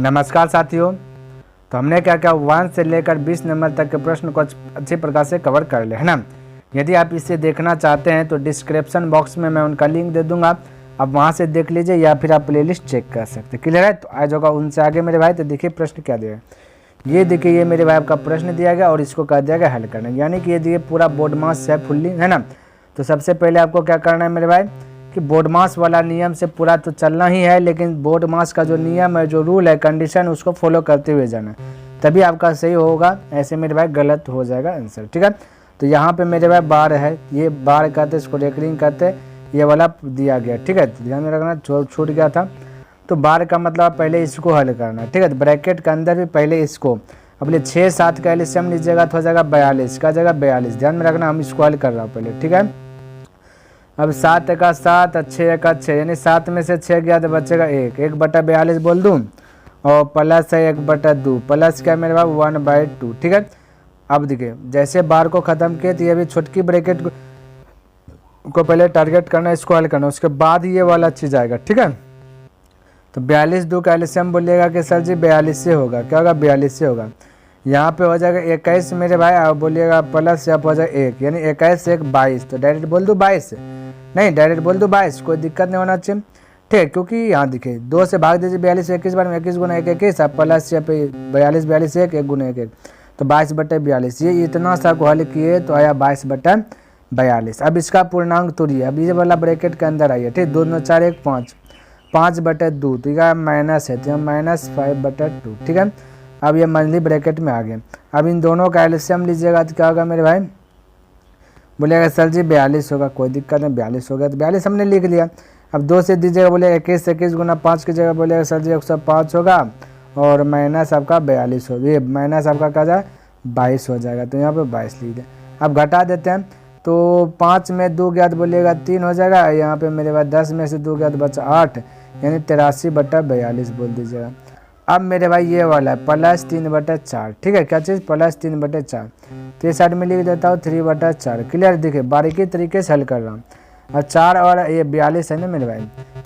नमस्कार साथियों। तो हमने क्या क्या 1 से लेकर 20 नंबर तक के प्रश्न को अच्छी प्रकार से कवर कर ले, है ना। यदि आप इसे देखना चाहते हैं तो डिस्क्रिप्शन बॉक्स में मैं उनका लिंक दे दूंगा, आप वहां से देख लीजिए या फिर आप प्लेलिस्ट चेक कर सकते हैं। क्लियर है? तो आज होगा उनसे आगे मेरे भाई। तो देखिए प्रश्न क्या दिया है, ये देखिए, ये मेरे भाई आपका प्रश्न दिया गया और इसको कह दिया गया हल करना, यानी कि ये देखिए पूरा बोर्ड मास है फुल्ली, है ना। तो सबसे पहले आपको क्या करना है मेरे भाई कि बोर्ड मास वाला नियम से पूरा तो चलना ही है, लेकिन बोर्ड मास का जो नियम है, जो रूल है, कंडीशन, उसको फॉलो करते हुए जाना, तभी आपका सही होगा। ऐसे मेरे भाई गलत हो जाएगा आंसर, ठीक है। तो यहाँ पे मेरे भाई बार है, ये बार कहते हैं, इसको रेकरिंग कहते हैं, ये वाला दिया गया, ठीक है। ध्यान में रखना, छूट गया था। तो बार का मतलब पहले इसको हल करना, ठीक है। तो ब्रैकेट के अंदर भी पहले इसको, अपने 6-7 का एलसीएम लीजिएगा तो हो जाएगा 42 का जगह 42। ध्यान में रखना, हम इसको हल कर रहा हूँ पहले, ठीक है। अब 7 का 7 और 6 का 6, यानी 7 में से 6 गया तो बचेगा 1 बटा 42 बोल दूँ, और प्लस है 1/2, प्लस क्या मेरे पास 1/2, ठीक है। अब देखिए जैसे बार को ख़त्म किए तो ये भी छोटकी ब्रैकेट को पहले टारगेट करना, इसको हल करना, उसके बाद ये वाला चीज़ आएगा, ठीक है। तो 42 का एलसीएम बोलिएगा कि सर जी 42 से होगा, क्या होगा 42 से होगा। यहाँ पे हो जाएगा 21 मेरे भाई, आप बोलिएगा प्लस यहाँ हो जाएगा 1, यानी 21 1 22। तो डायरेक्ट बोल दूँ 22, नहीं डायरेक्ट बोल दूँ 22, कोई दिक्कत नहीं होना चाहिए, ठीक। क्योंकि यहाँ दिखे 2 से भाग दीजिए 42 21 बार में, 21 गुना 1 21, आप प्लस यहाँ पे 42 42 1 गुना 1 तो 22/42। ये इतना सा को हल किए तो आया 22/42। अब इसका पूर्णांक तोड़िए, अब ये वाला ब्रैकेट के अंदर आइए, ठीक। 2 9 4 1 5, 5/2, तो यह माइनस है, तो -5/2, ठीक है। अब ये मंथली ब्रैकेट में आ गए। अब इन दोनों का एलसीएम लीजिएगा तो क्या होगा मेरे भाई, बोलेगा सर जी 42 होगा, कोई दिक्कत नहीं, 42 हो गया तो 42 हमने लिख लिया। अब 2 से दीजिएगा, बोले 21 21 गुना 5 की जगह बोलेगा सर जी 105 होगा, और माइनस आपका 42 होगा, ये माइनस आपका क्या जाए 22 हो जाएगा, तो यहाँ पे 22 लिख दें। अब घटा देते हैं, तो 5 में 2 गया तो बोलिएगा 3 हो जाएगा, यहाँ पे मेरे पास 10 में से 2 गया तो बचा 8, यानी 83/42 बोल दीजिएगा। अब मेरे भाई ये वाला है +3/4, ठीक है। क्या चीज़ +3/4, तो ये साइड में लिख देता हूँ 3/4। क्लियर? देखिए बारीकी तरीके से हल कर रहा हूँ। और 4 और ये 42 है ना मेरे भाई,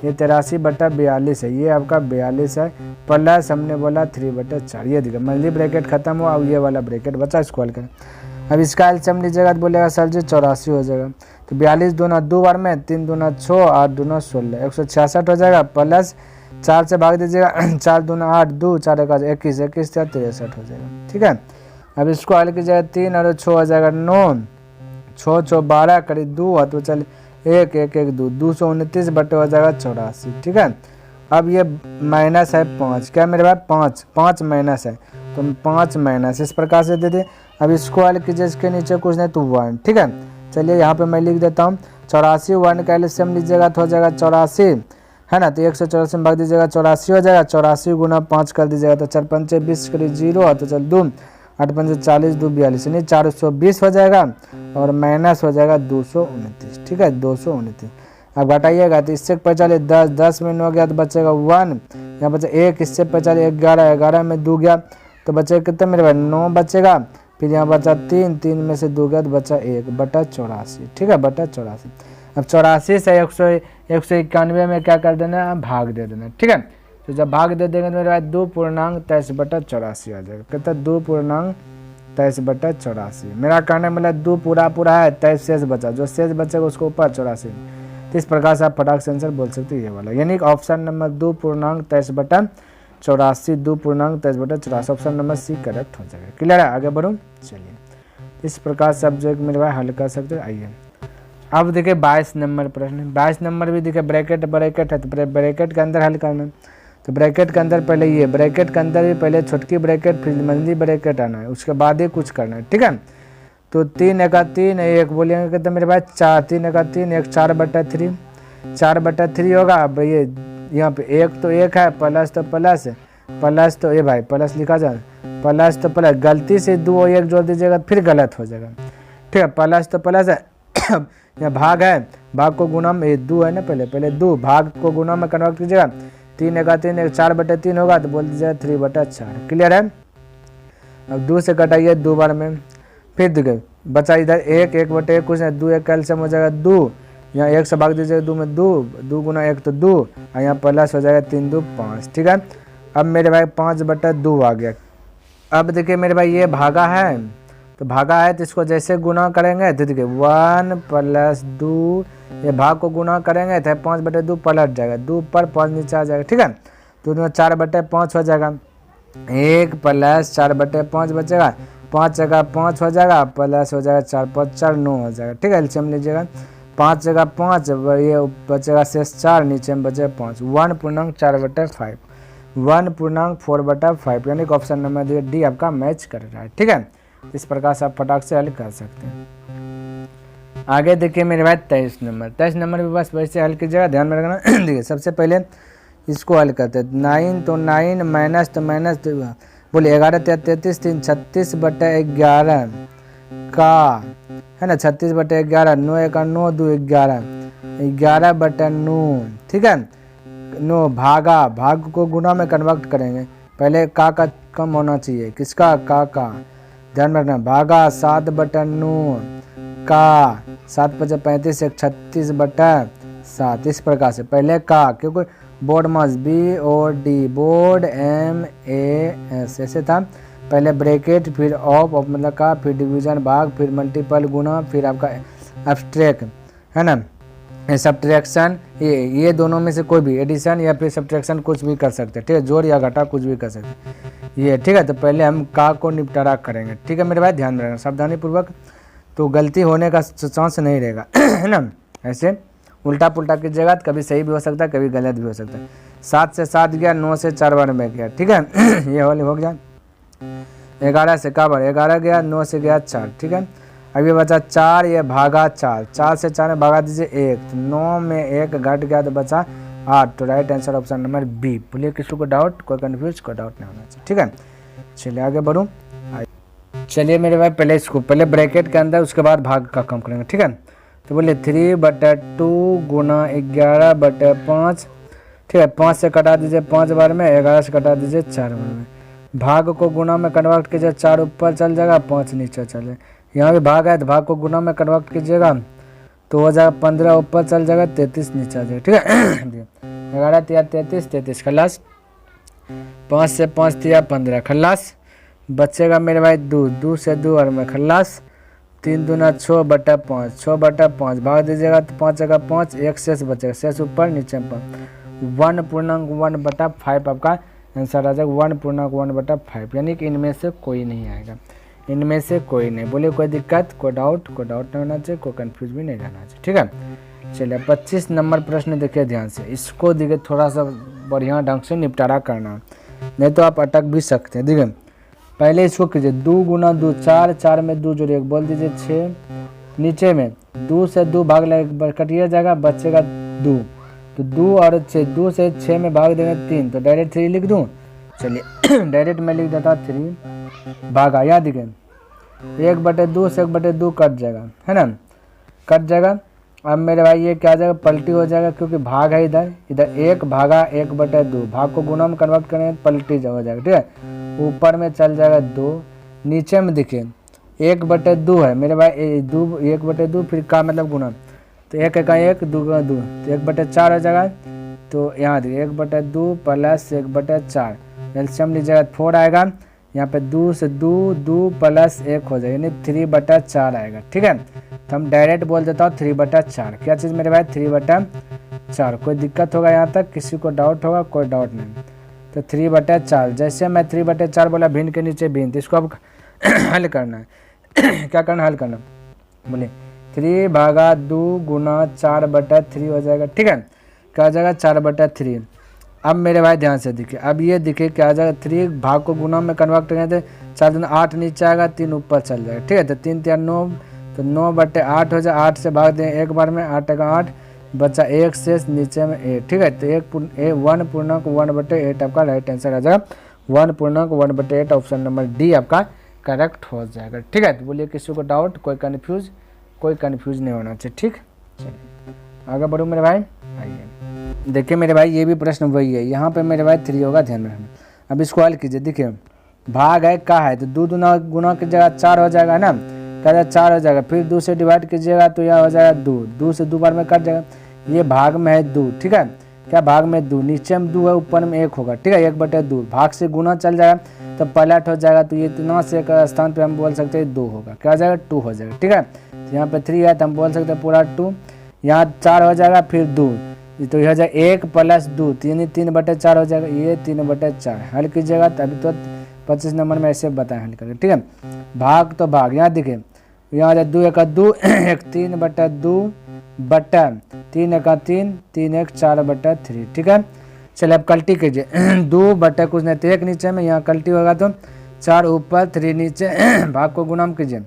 ये 83/42 है, ये आपका 42 है, प्लस हमने बोला 3/4। ये देखिए मंथली ब्रैकेट खत्म हुआ, अब ये वाला ब्रैकेट बचा, इसको हल करें। अब इसका एलसीएम लीजिएगा तो बोलेगा सर जी 84 हो जाएगा। तो 42 दूना 2 बार में, 3 दूना 6, 8 दूना 16, 166 हो जाएगा, प्लस 4 से भाग दीजिएगा, 4 दूना 8, 2 4 21 21 63 हो जाएगा, ठीक है। अब इसको हल कीजिएगा, 3 और 6 हो जाएगा 9, 6 6 12 करीब 2, तो चल 1 1 1 2, 229 बटे हो जाएगा 84, ठीक है। अब ये माइनस है 5, क्या मेरे भाई 5 माइनस है, तो 5 माइनस इस प्रकार से दे दे। अब इसको हल कीजिए, इसके नीचे कुछ नहीं तो 1, ठीक है। चलिए यहाँ पे मैं लिख देता हूँ 84, 1 का एलसीएम लीजिएगा तो हो जाएगा 84, है ना। तो 184 में भाग दीजिएगा 84 हो जाएगा, 84 गुना 5 कर दीजिएगा तो 4 5 20 करीब 0, तो चल 2 8 5 40 2 42, यानी 420 हो जाएगा, और माइनस हो जाएगा 229, ठीक है 229। अब घटाइएगा तो इससे 45 10 10 में 9 गया तो बचेगा 1, यहाँ बचा 1, इससे 45 11 11 में 2 गया तो बचेगा कितना मेरे भाई 9 बचेगा, फिर यहाँ बचा 3 3 में से 2 गया तो बचा 1/84, ठीक है 1/84। अब 84 से 191 में क्या कर देना है, भाग दे देना, ठीक है। तो जब भाग दे देंगे तो मेरे भाई 2.23/84 आ जाएगा, कितना 2.23/84। मेरा कहने मतलब 2 पूरा है, 23 शेष बचा, जो शेष बचेगा उसको ऊपर 84। तो इस प्रकार से आप फटाक से आंसर बोल सकते हैं ये वाला, यानी option number 2.23/84, 2.23/84, option number C correct हो जाएगा। क्लियर है? आगे बढ़ूँ, चलिए इस प्रकार से आप जो मेरे भाई हल कर सकते हैं। आइए अब देखिए 22 नंबर प्रश्न, 22 नंबर भी देखिए ब्रैकेट है, तो ब्रैकेट के अंदर हल करना। तो ब्रैकेट के अंदर पहले ये ब्रैकेट के अंदर भी पहले छोटकी ब्रैकेट फिर मंथली ब्रैकेट आना है, उसके बाद ही कुछ करना है, ठीक है। तो 3 1 3 1 बोलिएगा कितना मेरे पास 4, 3 1 3 1 4/3, 4/3 होगा। अब ये यहाँ पे 1 तो 1 है, प्लस तो प्लस तो ये भाई प्लस लिखा जाए, प्लस तो प्लस, गलती से 2 और 1 जोड़ दीजिएगा फिर गलत हो जाएगा, ठीक है। प्लस तो प्लस है, यहाँ भाग है, भाग को गुना में 2 है ना, पहले 2 भाग को गुना में कन्वर्ट कीजिएगा, 3 1 3 1 4/3 होगा, तो बोल दीजिएगा 3/4। क्लियर है? अब 2 से कटाइए 2 बार में, फिर देखिए बचा इधर 1 1/1 कुछ नहीं, 2 1 का एलसीएम हो जाएगा 2, यहाँ 1 से भाग दीजिएगा 2 में 2 2 गुना 1 तो 2, और यहाँ प्लस हो जाएगा 3 2 5, ठीक है। अब मेरे भाई 5/2 आ गया। अब देखिए मेरे भाई ये भागा है, तो भागा है तो इसको जैसे गुना करेंगे तो देखिए 1 + 2, ये भाग को गुना करेंगे तो 5/2 पलट जाएगा, 2 ऊपर 5 नीचे आ जाएगा, ठीक है। तो 4/5 हो जाएगा, 1 + 4/5 बचेगा, 5 जगह 5 हो जाएगा, प्लस हो जाएगा 4 × 5 = 4, 9 हो जाएगा, ठीक है। एलसीएम लीजिएगा, 5 जगह 5, ये बचेगा शेष 4, नीचे में बचेगा 5, 1.4/5, 1.4/5, यानी कि ऑप्शन नंबर डी आपका मैच कर रहा है, ठीक है। इस प्रकार से आप फटाक से हल कर सकते हैं। आगे देखिए मेरे भाई 23 नंबर भी बस वैसे हल कीजिएगा, ध्यान में रखना। देखिए सबसे पहले इसको हल करते हैं, 9 तो 9 माइनस तो माइनस, तो बोलिए 11 × 33 3, 36/11 का है ना, 36/11, 9 × 1 = 9, 2 = 11, 11/9, ठीक है। 9 भाग को गुना में कन्वर्ट करेंगे, पहले का कम होना चाहिए, किसका, का, ध्यान में रखना। भागा 7/9 का, 7 × 5 = 35, 36/7, इस प्रकार से पहले का, क्योंकि बोर्ड मस BOD, बोर्ड MAS ऐसे था, पहले ब्रैकेट फिर ऑफ मतलब का, फिर डिवीजन भाग, फिर मल्टीपल गुना, फिर आपका एब्स्ट्रैक्ट है ना, सब्ट्रैक्शन, ये दोनों में से कोई भी एडिशन या फिर सब्ट्रैक्शन कुछ भी कर सकते हैं, ठीक है, जोड़ या घटा कुछ भी कर सकते हैं ये, ठीक है। तो पहले हम का को निपटारा करेंगे, ठीक है मेरे भाई, ध्यान रखना सावधानी पूर्वक, तो गलती होने का चांस नहीं रहेगा, है ना। ऐसे उल्टा पुल्टा कीजिएगा तो कभी सही भी हो सकता है, कभी गलत भी हो सकता है। 7 से 7 गया, 9 से 4 बार में गया, ठीक है। ये हो गया। 11 से का बार 11 गया, 9 से गया 4, ठीक है। अब ये बचा 4, ये भागा 4, 4 से 4 में भागा दीजिए 1, तो 9 में 1 घट गया तो बचा 8, तो right answer option number B. बोलिए किसी को डाउट, कोई कन्फ्यूज, कोई डाउट नहीं होना चाहिए, ठीक है। चलिए आगे बढ़ूँ। चलिए मेरे भाई पहले इसको पहले ब्रैकेट के अंदर, उसके बाद भाग का कम करेंगे, ठीक है। तो बोलिए 3/2 गुना 11/5, ठीक है। 5 से कटा दीजिए 5 बार में, 11 से कटा दीजिए 4 बार में, भाग को गुना में कन्वर्ट कीजिए, 4 ऊपर चल जाएगा, 5 नीचे चले, यहाँ भी भाग है तो भाग को गुना में कन्वर्ट कीजिएगा तो हो जाएगा 15 ऊपर चल जाएगा, 33 नीचे आ जाएगा, ठीक है। 11 × 33, 33 खल्लास, 5 से 5 × 15 खल्लास, बचेगा मेरे भाई 2, 2 से 2 और में खल्लास, 3 दूना 6/5, 6/5 भाग दीजिएगा तो 5 जगह 5, 1 शेष बचेगा, शेष ऊपर नीचे 1.1/5 आपका आंसर आ जाएगा, 1.1/5, यानी कि इनमें से कोई नहीं आएगा, इनमें से कोई नहीं। बोले कोई दिक्कत, कोई डाउट नहीं होना चाहिए, कोई कंफ्यूज भी नहीं रहना चाहिए, ठीक है। चलिए 25 नंबर प्रश्न देखिए ध्यान से, इसको देखिए थोड़ा सा बढ़िया ढंग से निपटारा करना, नहीं तो आप अटक भी सकते हैं। देखिए पहले इसको कीजिए, 2 × 2 4, 4 में 2 जोड़िए, बोल दीजिए 6, नीचे में 2 से 2 भाग लगे कटिए जाएगा, बचेगा 2, तो 2 और 6, 2 से 6 में भाग देंगे 3, तो डायरेक्ट 3 लिख दूँ। चलिए डायरेक्ट मैं लिख देता 3 भागा, याद दिखे 1/2 से 1/2 कट जाएगा, है ना, कट जाएगा। अब मेरे भाई ये क्या आ जाएगा, पलटी हो जाएगा, क्योंकि भाग है इधर 1 भागा 1/2, भाग को गुना में कन्वर्ट करेंगे पलटी हो जाएगा, ठीक है। ऊपर में चल जाएगा 2, नीचे में देखिए 1/2 है मेरे भाई, 1/2 फिर का मतलब गुना, तो 1 का 1, 2 का 2, तो 1/4 हो जाएगा। तो यहाँ देखिए 1/2 + 1/4, एलसीएम लीजिएगा 4 आएगा, यहाँ पे 2 से 2, 2 + 1 हो जाएगा, यानी 3/4 आएगा, ठीक है। तो हम डायरेक्ट बोल देता हूँ 3/4, क्या चीज़ मेरे भाई 3/4। कोई दिक्कत होगा यहाँ तक, किसी को डाउट होगा, कोई डाउट नहीं, तो 3/4, जैसे मैं 3/4 बोला भिन्न के नीचे भिन्न, तो इसको अब हल करना है। क्या करना, हल करना, बोले 3/2 गुना 4/3 हो जाएगा, ठीक है, क्या हो जाएगा 4/3। अब मेरे भाई ध्यान से देखिए, अब ये देखिए क्या आ जाएगा, 3 भाग को गुना में कन्वर्ट करेंगे तो 4 दूना 8 नीचे आएगा, 3 ऊपर चल जाएगा, ठीक है। तो 3 × 3 = 9, तो 9/8 हो जाए, 8 से भाग दें एक बार में, 8 का 8 बचा 1 शेष नीचे में 8, ठीक है। तो 1.1/8 आपका राइट आंसर आ जाएगा, 1.1/8 ऑप्शन नंबर डी आपका करेक्ट हो जाएगा, ठीक है। तो बोलिए किसी को डाउट, कोई कन्फ्यूज नहीं होना चाहिए, ठीक। चलिए आगे बढ़ो मेरे भाई, आइए देखिए मेरे भाई ये भी प्रश्न वही है, यहाँ पे मेरे भाई 3 होगा, ध्यान रखना। अब इसको हल कीजिए, देखिए भाग है का है, तो 2 दूना गुना की जगह 4 हो जाएगा ना, क्या 4 हो जाएगा, फिर 2 से डिवाइड कीजिएगा तो यह हो जाएगा 2, 2 से 2 बार में कट जाएगा, ये भाग में है 2, ठीक है। क्या भाग में 2, नीचे में 2 है, ऊपर में 1 होगा, ठीक है, 1/2 भाग से गुना चल जाएगा तो पलट हो जाएगा, तो ये इतना से एक स्थान पे हम बोल सकते हैं 2 होगा, क्या हो जाएगा 2 हो जाएगा, ठीक है। तो यहाँ पे 3 है तो हम बोल सकते हैं पूरा 2, यहाँ 4 हो जाएगा फिर 2, तो यह हो जाएगा 1 + 2 यानी 3/4 हो जाएगा, ये 3/4 हल कीजिएगा, तभी तो 25 नंबर में ऐसे बताएं हल करके, ठीक है। भाग तो भाग यहाँ देखिए, यहाँ आ जाए 2 × 2 1 3/2 बटा 3 × 3 3 1 4/3, ठीक है। चलिए अब कल्टी कीजिए 2 बटा कुछ नहीं तो 1 नीचे में, यहाँ कल्टी होगा तो 4 ऊपर 3 नीचे भाग को गुना कीजिए।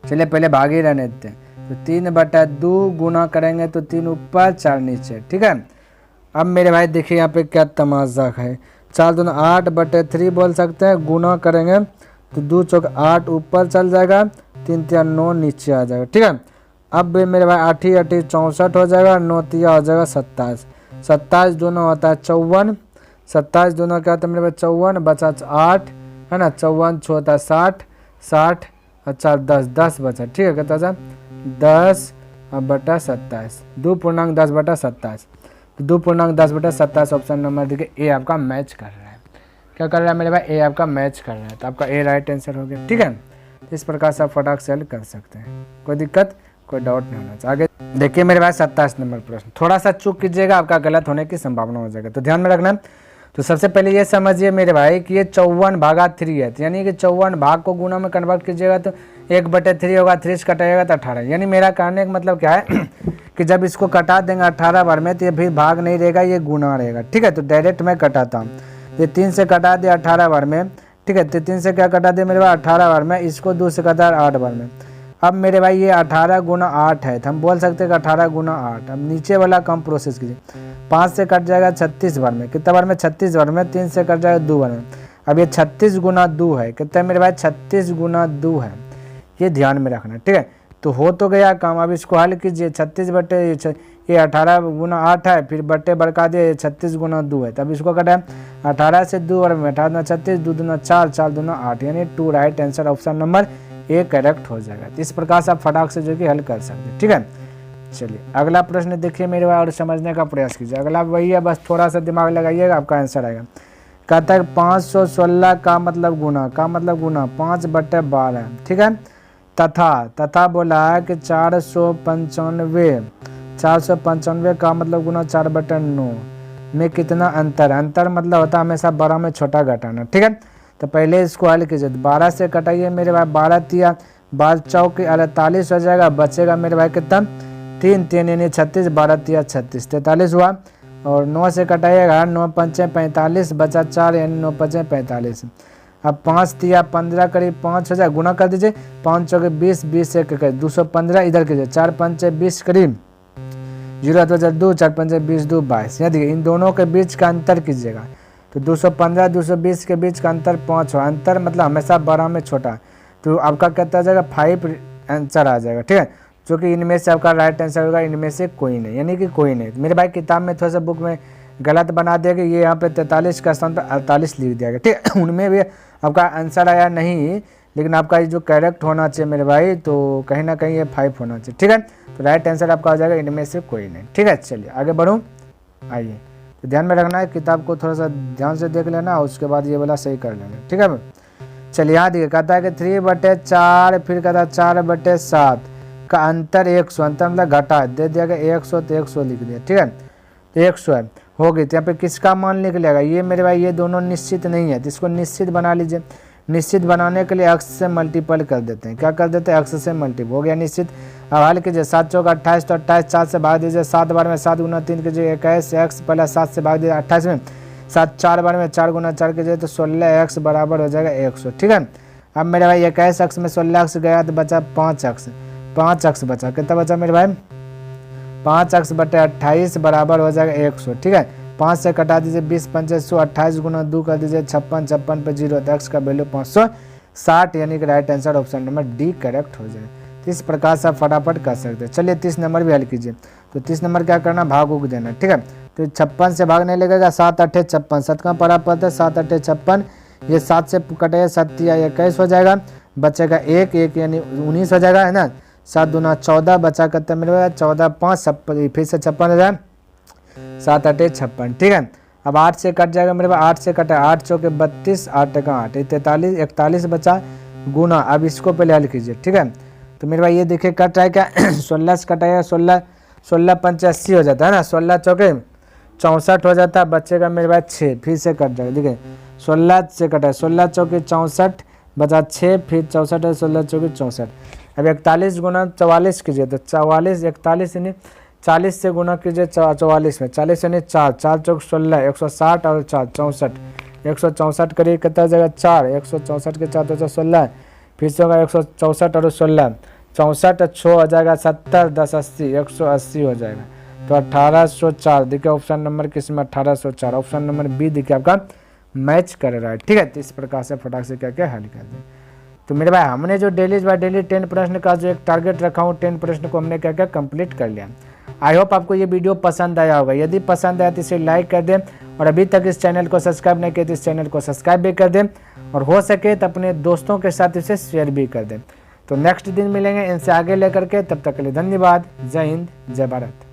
चलिए पहले भाग ही रहने देते हैं, तो 3/2 गुना करेंगे तो 3 ऊपर 4 नीचे, ठीक है। अब मेरे भाई देखिए यहाँ पे क्या तमाशा है, 4 दूना 8/3 बोल सकते हैं, गुना करेंगे तो 2 चौक 8 ऊपर चल जाएगा, 3 3 9 नीचे आ जाएगा, ठीक है। अब मेरे भाई 8 8 64 हो जाएगा, 9 3 हो जाएगा 27, 27 दोनों होता है 54, 27 दोनों क्या होता है मेरे भाई 54, बचा 8 है ना, 54 6 होता है 60, 60 अच्छा 10 10 बचा, ठीक है, कहता था 10/27, 2.10/27, 2.10/27 ऑप्शन नंबर देखिए ए आपका मैच कर रहा है, क्या कर रहा है मेरे भाई ए आपका मैच कर रहा है, तो आपका ए राइट आंसर हो गया, ठीक है। इस प्रकार से आप फटाक से हल कर सकते हैं, कोई दिक्कत कोई डाउट नहीं होना चाहिए। आगे देखिए मेरे भाई 27 नंबर प्रश्न, थोड़ा सा चूक कीजिएगा आपका गलत होने की संभावना हो जाएगा, तो ध्यान में रखना। तो सबसे पहले ये समझिए मेरे भाई कि ये 54/3 है, तो यानी कि 54 भाग को गुना में कन्वर्ट कीजिएगा तो 1/3 होगा, 3 से कटाएगा तो 18, यानी मेरा कहने का मतलब क्या है कि जब इसको कटा देंगे 18 बार में तो ये फिर भाग नहीं रहेगा, ये गुना रहेगा, ठीक है। तो डायरेक्ट मैं कटाता हूँ, ये 3 से कटा दे 18 बार में, ठीक है, तो 3 से क्या कटा दे मेरे भाई 18 बार में, इसको 2 से कटा 8 बार में। अब मेरे भाई ये 18 × 8 है, तो हम बोल सकते हैं कि 18 × 8, अब नीचे वाला कम प्रोसेस कीजिए, 5 से कट जाएगा 36 बार में, कितना बार में 36 बार में, 3 से कट जाएगा 2 बार में। अब ये 36 × 2 है, कितना मेरे भाई 36 × 2 है, ये ध्यान में रखना, ठीक है। तो हो तो गया काम, अब इसको हल कीजिए, 36 बटे ये 18 × 8 है, फिर बटे बड़का दिए 36 × 2 है, तब इसको कटा 18 से 2 बार में 18 36 2 दूना 4 4 दूना 8, यानी 2 right answer option number A correct हो जाएगा। तो इस प्रकार से आप फटाक से जो कि हल कर सकते हैं, ठीक है। चलिए अगला प्रश्न देखिए मेरे भाई और समझने का प्रयास कीजिए, अगला वही है, बस थोड़ा सा दिमाग लगाइएगा आपका आंसर आएगा। कहता है 516 का मतलब गुना, 5/12, ठीक है। तथा बोला है कि 495 का मतलब गुना 4/9 में कितना अंतर मतलब होता है हमेशा बड़ा में छोटा घटाना, ठीक है। तो पहले इसको हल कीजिए, 12 से कटाइए मेरे भाई, 12 तिया 12 चौके 48 हो जाएगा, बचेगा मेरे भाई कितना 3 3 यानी 36, 12 तिया 36 43 हुआ, और 9 से कटाइएगा 9 5 45, बचा 4 यानी 9 5 45। अब 5 तिया 15 करीब 5 हो जाए, गुना कर दीजिए, 5 चौके 20 20 से 215 इधर कीजिए, 4 5 20 करीब 0 2 4 5 20 2 22, यहाँ देखिए इन दोनों के बीच का अंतर कीजिएगा, तो 215 220 के बीच का अंतर 5 हो, अंतर मतलब हमेशा बड़ा में छोटा, तो आपका कहता आ जाएगा 5 आंसर आ जाएगा, ठीक है। जो कि इनमें से आपका राइट आंसर होगा, इनमें से कोई नहीं, यानी कि कोई नहीं। मेरे भाई किताब में थोड़ा सा बुक में गलत बना दिया कि ये यहाँ पे 43 का स्थान पर 48 लिख दिया गया, ठीक है। उनमें भी आपका आंसर आया नहीं, लेकिन आपका ये जो करेक्ट होना चाहिए मेरे भाई, तो कहीं ना कहीं ये 5 होना चाहिए, ठीक है। तो राइट आंसर आपका हो जाएगा इनमें से कोई नहीं, ठीक है। चलिए आगे बढ़ूँ, आइए, तो ध्यान में रखना है, किताब को थोड़ा सा ध्यान से देख लेना, उसके बाद ये वाला सही कर लेना, ठीक है। चलिए यहाँ देखिए, कहता है कि 3/4, फिर कहता है 4/7 का अंतर 100, अंतर मतलब घटा दे दिया गया 100, तो 100 लिख दिया, ठीक है। तो 100 है हो गई, तो यहाँ पे किसका मान लिख लेगा, ये मेरे भाई ये दोनों निश्चित नहीं है, तो इसको निश्चित बना लीजिए। निश्चित बनाने के लिए अक्ष से मल्टीपल कर देते हैं, क्या कर देते हैं, अक्ष से मल्टीपल, हो गया निश्चित। अब हल कीजिए, 7 चौक 28, तो 28 7 से भाग दीजिए, 7 बार में 7 गुना 3 कीजिए 21 x, पहले 7 से भाग दीजिए 28 में, 7 4 बार में 4 गुना 4 कीजिए तो 16x बराबर हो जाएगा 100, ठीक है। अब मेरे भाई 21 x में 16x गया तो बचा 5x बचा, कितना बचा मेरे भाई 5x/28 बराबर हो जाएगा 100, ठीक है। 5 से कटा दीजिए 20 5 100, 28 गुना 2 कर दीजिए 56, 56 पे 0, तो x का वैल्यू 560, यानी कि right answer option number D correct हो जाए। तो इस प्रकार से आप फटाफट कर सकते हैं। चलिए 30 नंबर भी हल कीजिए, तो 30 नंबर क्या करना, भाग उग देना, ठीक है। तो 56 से भागने लगेगा, 7 8 56, 7 का परा पड़ता है 7 8 56, ये 7 से कटेगा 7 या 21 हो जाएगा, बचेगा 1 1 यानी 19 हो जाएगा, है ना। 7 दूना 14 बचा करते मेरे 14 5 फिर से 56 हो जाए, 7 8 56, ठीक है। अब 8 से कट जाएगा मेरे पास, 8 से कटा 8 चौके 32, 8 टका 8, 43, 41 बचा गुना। अब इसको पहले हल कीजिए, ठीक है। तो मेरे भाई ये देखिए कट रहा है क्या 16 से कटाएगा, 16 पंचे 80 हो जाता है ना, 16 चौके 64 हो जाता है, बचेगा मेरे पास 6, फिर से कट जाएगा। देखिए 16 से कटा, 16 चौके 64 बचा 6, फिर 64 है, 16 चौके 64। अब 41 गुना 44 कीजिए, तो 44 41 यानी 40 से गुना कीजिए 44 में, 40 यानी 4, 4 चौक 16, 160 और 4 64, 164 करिए कितना जाएगा 4, 164 के 4 तो 16, फिर से होगा 164 और 16, 64 6 हो जाएगा 70, 10 80, 180 हो जाएगा। तो 1804 देखिए ऑप्शन नंबर किसमें 1804, ऑप्शन नंबर बी देखिए आपका मैच कर रहा है, ठीक है। तो इस प्रकार से फटाक से क्या क्या हल कर दें। तो मेरे भाई हमने जो डेली बाय डेली 10 प्रश्न का जो एक टारगेट रखा हूँ, 10 प्रश्न को हमने क्या क्या कंप्लीट कर लिया। आई होप आपको ये वीडियो पसंद आया होगा। यदि पसंद आया तो इसे लाइक कर दें, और अभी तक इस चैनल को सब्सक्राइब नहीं किया तो इस चैनल को सब्सक्राइब भी कर दें, और हो सके तो अपने दोस्तों के साथ इसे शेयर भी कर दें। तो नेक्स्ट दिन मिलेंगे इनसे आगे लेकर के, तब तक के लिए धन्यवाद। जय हिंद, जय भारत।